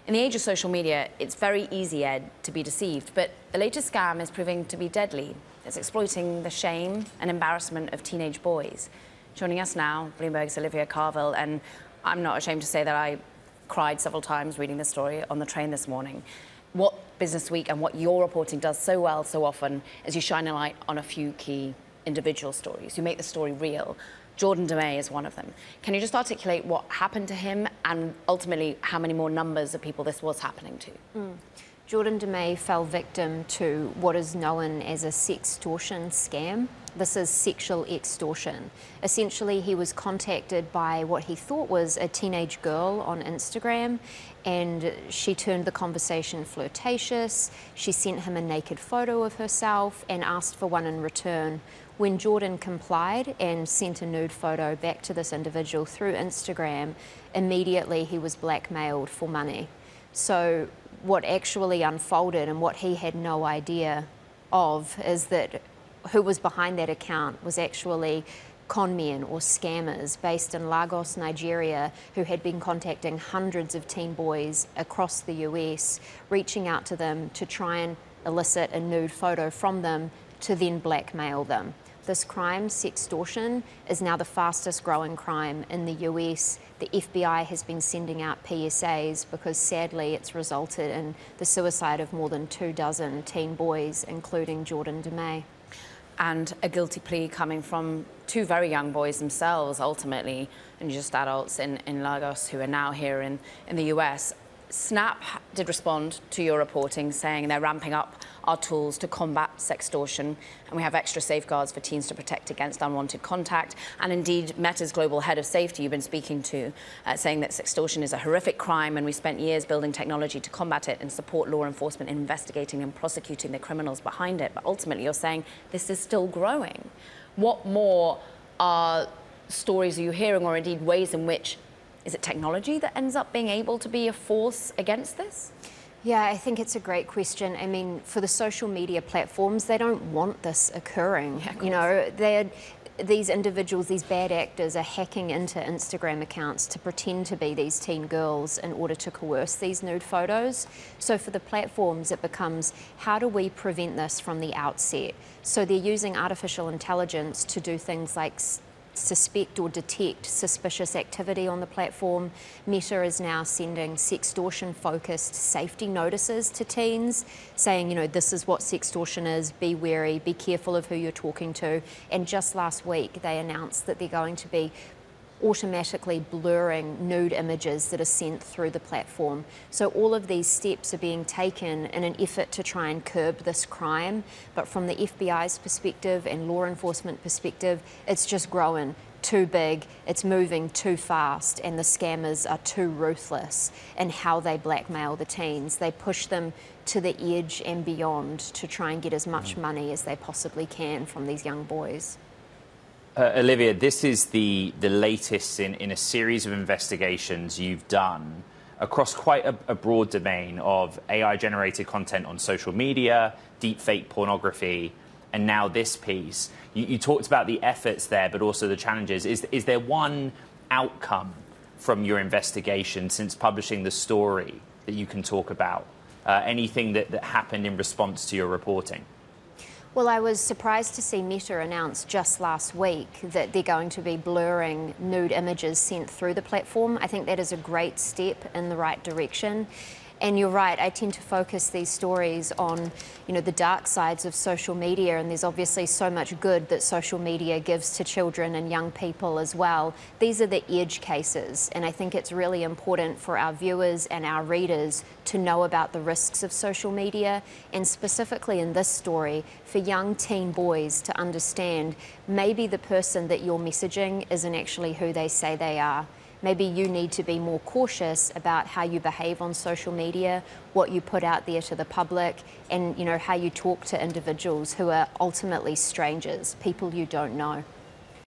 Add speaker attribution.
Speaker 1: In the age of social media, it's very easy, Ed, to be deceived, but the latest scam is proving to be deadly. It's exploiting the shame and embarrassment of teenage boys. Joining us now, Bloomberg's Olivia Carville, and I'm not ashamed to say that I cried several times reading this story on the train this morning. What Business Week and what your reporting does so well so often is you shine a light on a few key individual stories. You make the story real. Jordan DeMay is one of them. Can you just articulate what happened to him and ultimately how many more numbers of people this was happening to?
Speaker 2: Jordan DeMay fell victim to what is known as a sextortion scam. This is sexual extortion. Essentially, he was contacted by what he thought was a teenage girl on Instagram, and she turned the conversation flirtatious. She sent him a naked photo of herself and asked for one in return. When Jordan complied and sent a nude photo back to this individual through Instagram, immediately he was blackmailed for money. So what actually unfolded and what he had no idea of is that who was behind that account was actually con men or scammers based in Lagos, Nigeria, who had been contacting hundreds of teen boys across the US, reaching out to them to try and elicit a nude photo from them to then blackmail them. This crime, sextortion, is now the fastest growing crime in the US. The FBI has been sending out PSAs because sadly it's resulted in the suicide of more than 24 teen boys, including Jordan DeMay.
Speaker 1: And a guilty plea coming from two very young boys themselves, ultimately, and just adults in Lagos who are now here in the US. Snap did respond to your reporting, saying they're ramping up our tools to combat sextortion, and we have extra safeguards for teens to protect against unwanted contact. And indeed, Meta's global head of safety you've been speaking to, saying that sextortion is a horrific crime, and we spent years building technology to combat it and support law enforcement in investigating and prosecuting the criminals behind it. But ultimately, you're saying this is still growing. What more stories are you hearing, or indeed ways in which is it technology that ends up being able to be a force against this?
Speaker 2: Yeah, I think it's a great question. I mean, for the social media platforms, they don't want this occurring.
Speaker 1: Yeah,
Speaker 2: you know, these individuals, these bad actors are hacking into Instagram accounts to pretend to be these teen girls in order to coerce these nude photos. So for the platforms, it becomes, how do we prevent this from the outset? So they're using artificial intelligence to do things like suspect or detect suspicious activity on the platform. Meta is now sending sextortion-focused safety notices to teens, saying, you know, this is what sextortion is, be wary, be careful of who you're talking to. And just last week, they announced that they're going to be automatically blurring nude images that are sent through the platform. So all of these steps are being taken in an effort to try and curb this crime. But from the FBI's perspective and law enforcement perspective, it's just growing too big, it's moving too fast, and the scammers are too ruthless in how they blackmail the teens. They push them to the edge and beyond to try and get as much money as they possibly can from these young boys.
Speaker 3: Olivia, this is the latest in a series of investigations you've done across quite a broad domain of AI-generated content on social media, deepfake pornography, and now this piece. You talked about the efforts there, but also the challenges. Is there one outcome from your investigation since publishing the story that you can talk about? Anything that happened in response to your reporting?
Speaker 2: Well, I was surprised to see Meta announce just last week that they're going to be blurring nude images sent through the platform. I think that is a great step in the right direction. And you're right, I tend to focus these stories on, you know, the dark sides of social media, and there's obviously so much good that social media gives to children and young people as well. These are the edge cases, and I think it's really important for our viewers and our readers to know about the risks of social media, and specifically in this story, for young teen boys to understand maybe the person that you're messaging isn't actually who they say they are. Maybe you need to be more cautious about how you behave on social media, what you put out there to the public, and, you know, how you talk to individuals who are ultimately strangers, people you don't know.